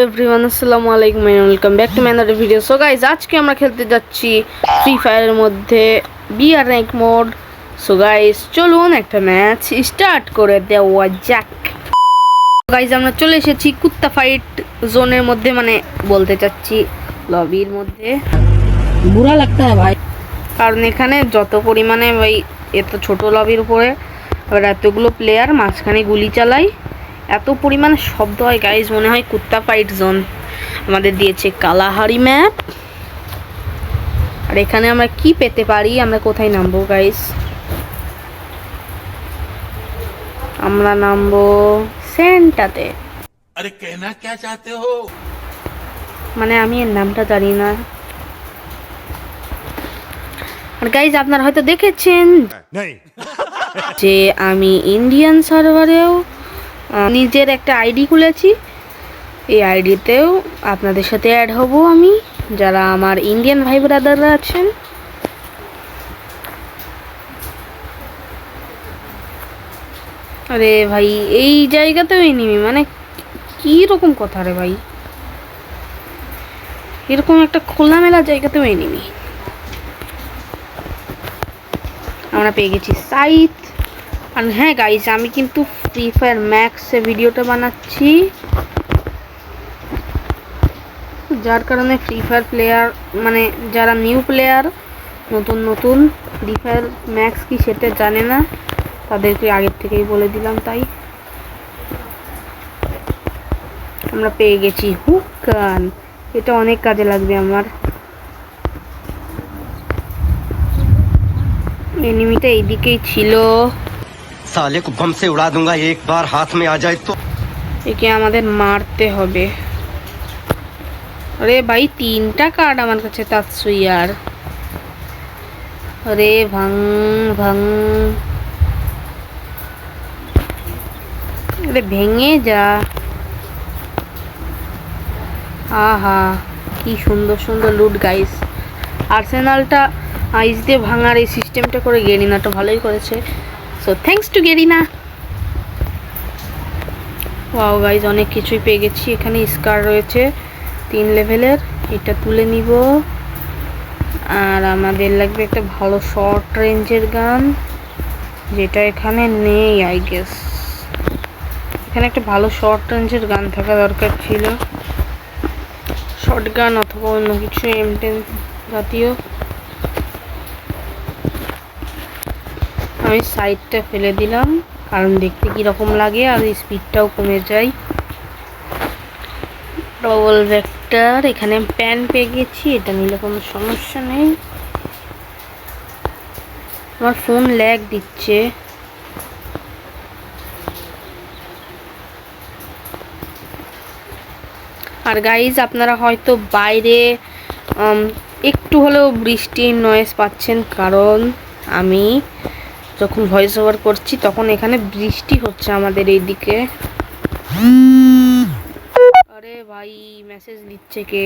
Everyone, আসসালামু আলাইকুম and welcome back to my another video. So guys, আজকে আমরা খেলতে যাচ্ছি ফ্রি ফায়ারের মধ্যে BR rank mode. So guys, চলুন একটা ম্যাচ স্টার্ট করে দেওয়া যাক। গাইস, আমরা চলে এসেছি কুত্তা ফাইট জোনের মধ্যে, মানে বলতে চাচ্ছি লবির মধ্যে। বুরা লাগতা হ্যায় ভাই, কারণ এখানে যত পরিমাণে ভাই এত ছোট লবির উপরে আবার এতগুলো প্লেয়ার মাঝখানে গুলি চালায়, এত পরিমাণে শব্দ হয় গাইজ, মনে হয় কুত্তা ফাইট জোন। আমাদের দিয়েছে কালাহারি ম্যাপ। আর এখানে আমরা কি পেতে পারি, আমরা কোথায় নামবো গাইজ? আমরা নামবো সেন্টাতে। अरे कहना क्या चाहते हो? মানে আমি এর নামটা জানি না। আর গাইজ, আপনারা হয়তো দেখেছেন যে আমি ইন্ডিয়ান সার্ভারেও নিজের একটা আইডি খুলেছি। এই আইডিতেও আপনাদের সাথে অ্যাড হব আমি, যারা আমার ইন্ডিয়ান ভাই ব্রাদাররা আছেন। আরে ভাই, এই জায়গাতেও এনিমি, মানে কি রকম কথা রে ভাই, এরকম একটা খোলামেলা জায়গাতেও এনিমি। আমরা পেয়ে গেছি সাইট। আর হ্যাঁ গাইজ, আমি কিন্তু ফ্রি ফায়ার ম্যাক্সে ভিডিওটা বানাচ্ছি, যার কারণে ফ্রি ফায়ার প্লেয়ার, মানে যারা নিউ প্লেয়ার, নতুন ফ্রি ফায়ার ম্যাক্স কি সেটা জানে না, তাদেরকে আগের থেকেই বলে দিলাম। তাই আমরা পেয়ে গেছি হুক গান, এটা অনেক কাজে লাগবে আমার। এনিমিটা এইদিকেই ছিল, साले को बम से उड़ा दूंगा एक बार हाथ में आ जाए तो। একে আমাদের মারতে হবে। আরে ভাই, 3টা কার্ড আমার কাছে, তাৎসুইয়ার। আরে ভাং ভাং, আরে ভেঙে যা। আহা, কি সুন্দর সুন্দর লুট গাইস। আর্সেনালটা আইস দিয়ে ভাঙার এই সিস্টেমটা করে গেরিনাটা ভালোই করেছে। So thanks to Garena. Wow guys, অনেক কিছুই পেয়ে গেছি। এখানে স্কার রয়েছে 3 লেভেলের, এটা তুলে নিব। আর আমাদের লাগবে একটা ভালো শর্ট রেঞ্জের গান, যেটা এখানে নেই আই গেস। এখানে একটা ভালো শর্ট রেঞ্জের গান থাকা দরকার ছিল, শর্ট গান অথবা অন্য কিছু M10 জাতীয়। আমি সাইডটা ফেলে দিলাম, কারণ দেখতে কীরকম লাগে আর স্পিডটাও কমে যায়। ডবল ভেক্টর, এখানে প্যান পেয়ে গেছি, এটা নিলে কোনো সমস্যা নেই। আমার ফোন ল্যাগ দিচ্ছে। আর গাইজ, আপনারা হয়তো বাইরে একটু হলেও বৃষ্টির নয়েজ পাচ্ছেন, কারণ আমি যখন ভয়েস ওভার করছি তখন এখানে বৃষ্টি হচ্ছে আমাদের এইদিকে। আরে ভাই, মেসেজ দিচ্ছে কে?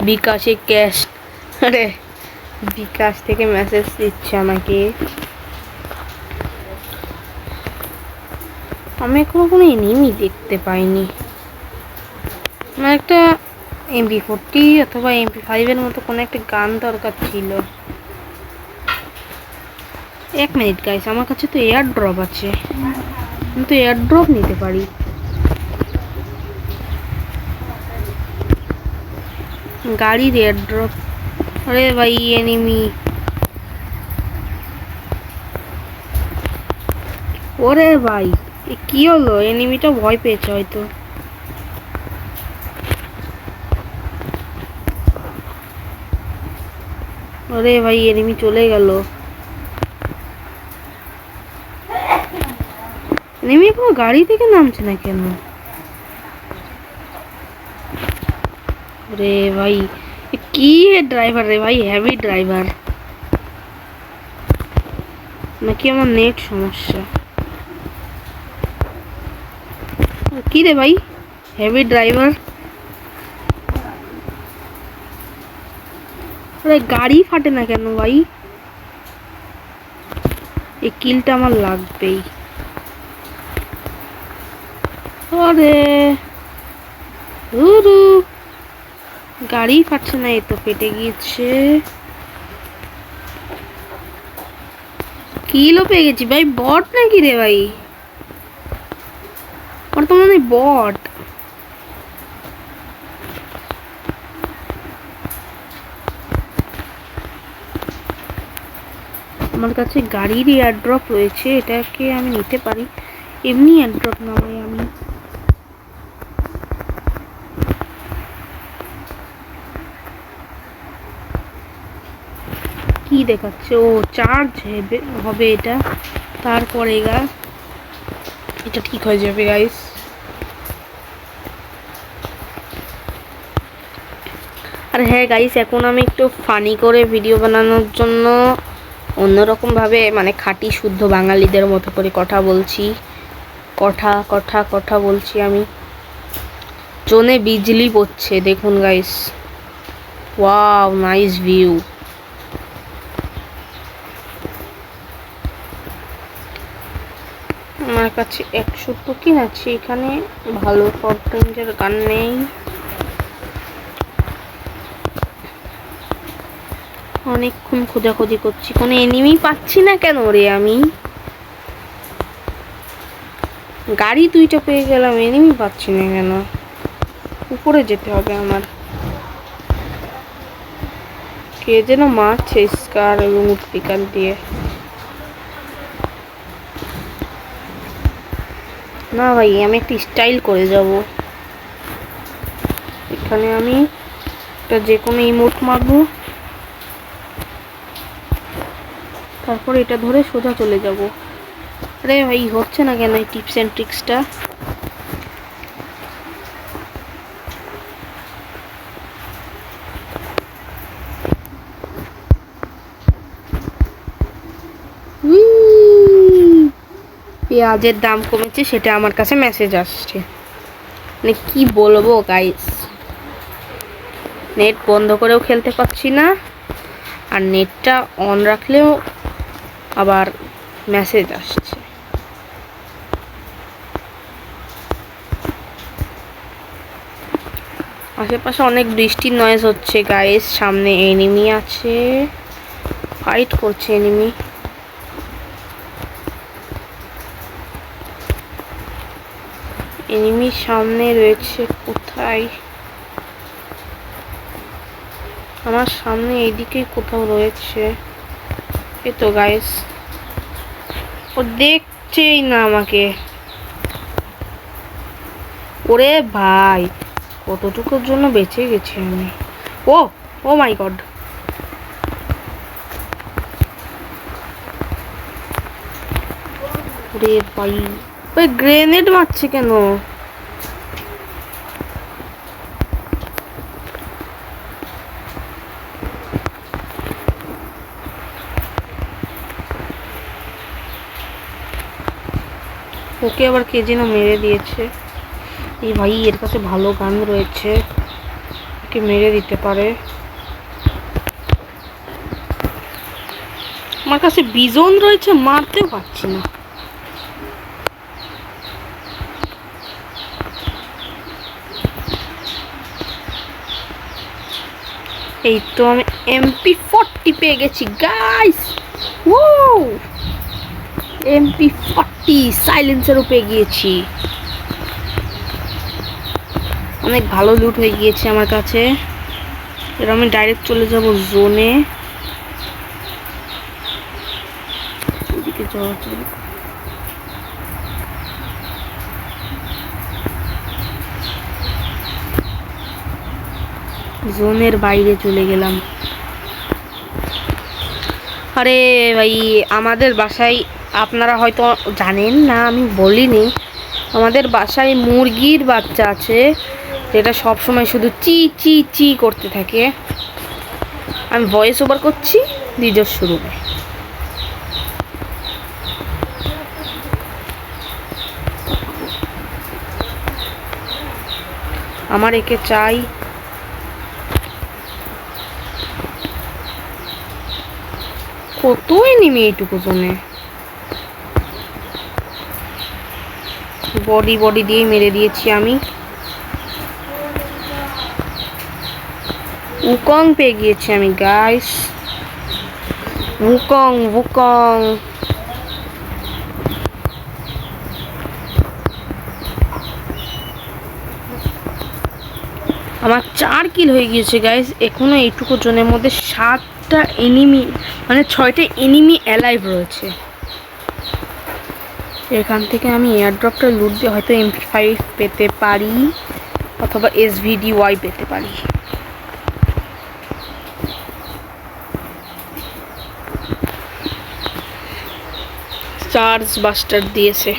বিকাশে ক্যাশ। আরে বিকাশ থেকে মেসেজ দিচ্ছে আমাকে। আমি এখনো কোনো এনিমি দেখতে পাইনি। আমার একটা MP40 অথবা MP5 এর মতো কোনো একটা গান দরকার ছিল। 1 মিনিট গাইস, আমার কাছে তো এয়ার ড্রপ আছে, কিন্তু এয়ার ড্রপ নিতে পারি। গাড়ির এয়ার ড্রপ। আরে ভাই, এনিমি। ওরে ভাই, এ কি হলো? এনিমিটা ভয় পেয়েছে হয়তো। আরে ভাই, এনিমি চলে গেল। এনিমি কোনো গাড়ি থেকে নামছে না কেন? রে ভাই, কি ড্রাইভার রে ভাই, হেভি ড্রাইভার নাকি আমার নেট সমস্যা? কি রে ভাই, হেভি ড্রাইভার। আরে গাড়ি ফাটে না কেন ভাই? এই কিলটা আমার লাগবেই। আরে উরু গাড়ি পাচ্ছে না, এই তো পেটে গিয়েছে। কিলো পেয়ে গেছি ভাই। বট নাকি রে ভাই? ওর তো মনে হয় বট। আমার কাছে গাড়ির এয়ারড্রপ রয়েছে, এটাকে আমি নিতে পারি। এমনি এয়ারড্রপ নামাই আমি। কি দেখাচ্ছে? ও চার্জ হবে এটা, তারপরে এটা ঠিক হয়ে যাবে গাইস। আর হ্যাঁ গাইস, এখন আমি একটু ফানি করে ভিডিও বানানোর জন্য অন্যরকম ভাবে, মানে খাঁটি শুদ্ধ বাঙালিদের মতো করে কথা বলছি। কথা বলছি আমি। জোনে বিজলি পড়ছে দেখুন গাইস। Wow, nice view. আমার কাছে 100 টোকেন আছে, এখানে ভালো শর্ট রেঞ্জের গান নেই। অনেকক্ষণ খোঁজাখুঁজি করছি, কোনো এনিমি পাচ্ছি না কেন রে আমি? গাড়ি 2টা পেয়ে গেলাম, এনিমি পাচ্ছি না কেন? উপরে যেতে হবে আমার। কে যেন মারছে স্কার এবং উৎপিকাল দিয়ে। না ভাই, আমি একটা স্টাইল করে যাব। এখানে আমি একটা যে কোনো ইমোট মারবো, তারপর এটা ধরে সোজা চলে যাব। আরে ভাই, হচ্ছে না কেন এই টিপস অ্যান্ড ট্রিক্সটা? পেঁয়াজের দাম কমেছে, সেটা আমার কাছে মেসেজ আসছে। মানে কি বলবো গাইস, নেট বন্ধ করেও খেলতে পারছি না, আর নেটটা অন রাখলেও আবার মেসেজ আসছে। আশেপাশে অনেক বৃষ্টির নয়েজ হচ্ছে গাইস। সামনে এনিমি আছে, ফাইট করছে এনিমি। এনিমি সামনে রয়েছে কোথায়? আমার সামনে এইদিকে কোথাও রয়েছে। এই তো গাইস, ও দেখছেই না আমাকে। ওরে ভাই, কতটুকুর জন্য বেঁচে গেছি আমি। ও মাই গড। ওরে ভাই, ওই গ্রেনেড মারছে কেন? ওকে আবার কে যেন মেরে দিয়েছে। এই ভাই, এর কাছে ভালো গান রয়েছে, ওকে মেরে দিতে পারে। আমার কাছে বিজন রয়েছে, মারতেও পারছি না। এই তো আমি MP40 পেয়ে গেছি গাইস। MP40 সাইলেন্সারও পেয়ে গিয়েছি। অনেক ভালো লুট হয়ে গিয়েছে আমার কাছে। এবার আমি ডাইরেক্ট চলে যাব জোনে। এদিকে যাওয়া যাবে। জোনের বাইরে চলে গেলাম। আরে ভাই, আমাদের বাসায়, আপনারা হয়তো জানেন না, আমি বলিনি, আমাদের বাসায় মুরগির বাচ্চা আছে, যেটা সব সময় শুধু চি চি চি করতে থাকে। আমি ভয়েস ওভার করছি, নিজস্ব রূপে। আমার একে চাই। কত এনিমি এইটুকু জোনে। বডি দিয়ে মেরে দিয়েছি আমি। উকং পেয়ে গিয়েছি আমি গাইস, উকং উকং। আমার 4 কিল হয়ে গিয়েছে গাইস। এখনো এইটুকু জোনের মধ্যে 7টা এনিমি, মানে 6টা এনিমি অ্যালাইভ রয়েছে। এখান থেকে আমি এয়ারড্রপটা লুট দিয়ে হয়তো MP5 পেতে পারি অথবা SVDY পেতে পারি। চার্জ বাস্টার দিয়েছে।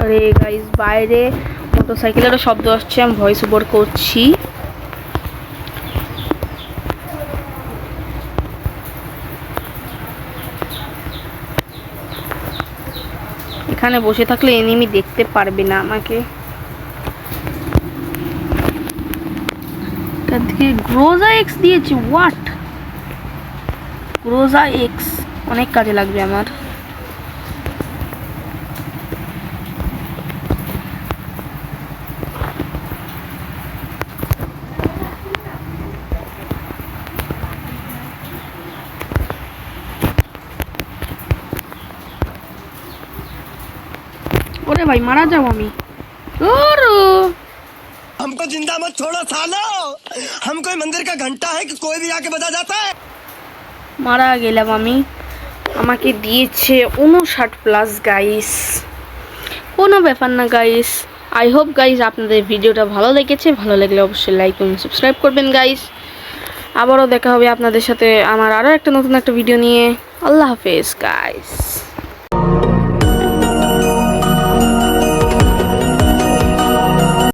আরে গাইস বাইরে মোটরসাইকেলেরও শব্দ আসছে, আমি ভয়েস ওভার করছি। এখানে বসে থাকলে এনিমি দেখতে পারবে না আমাকে। এখান থেকে গ্রোজা এক্স দিয়েছি। হোয়াট? গ্রোজা এক্স অনেক কাজে লাগবে আমার। ওরে ভাই মারা যাও আমি। हमको जिंदा मत छोड़ो सालो, हम कोई मंदिर का घंटा है कि कोई भी आके बजा जाता है। মারা গেলাম আমি। আমাকে দিয়েছে 59+ গাইস। কোনো ব্যাপার না গাইস। আই হোপ গাইস আপনাদের ভিডিওটা ভালো লেগেছে। ভালো লাগলে অবশ্যই লাইক এবং সাবস্ক্রাইব করবেন গাইস। আবারও দেখা হবে আপনাদের সাথে আমার আরও একটা নতুন একটা ভিডিও নিয়ে। আল্লাহ হাফেজ গাইস।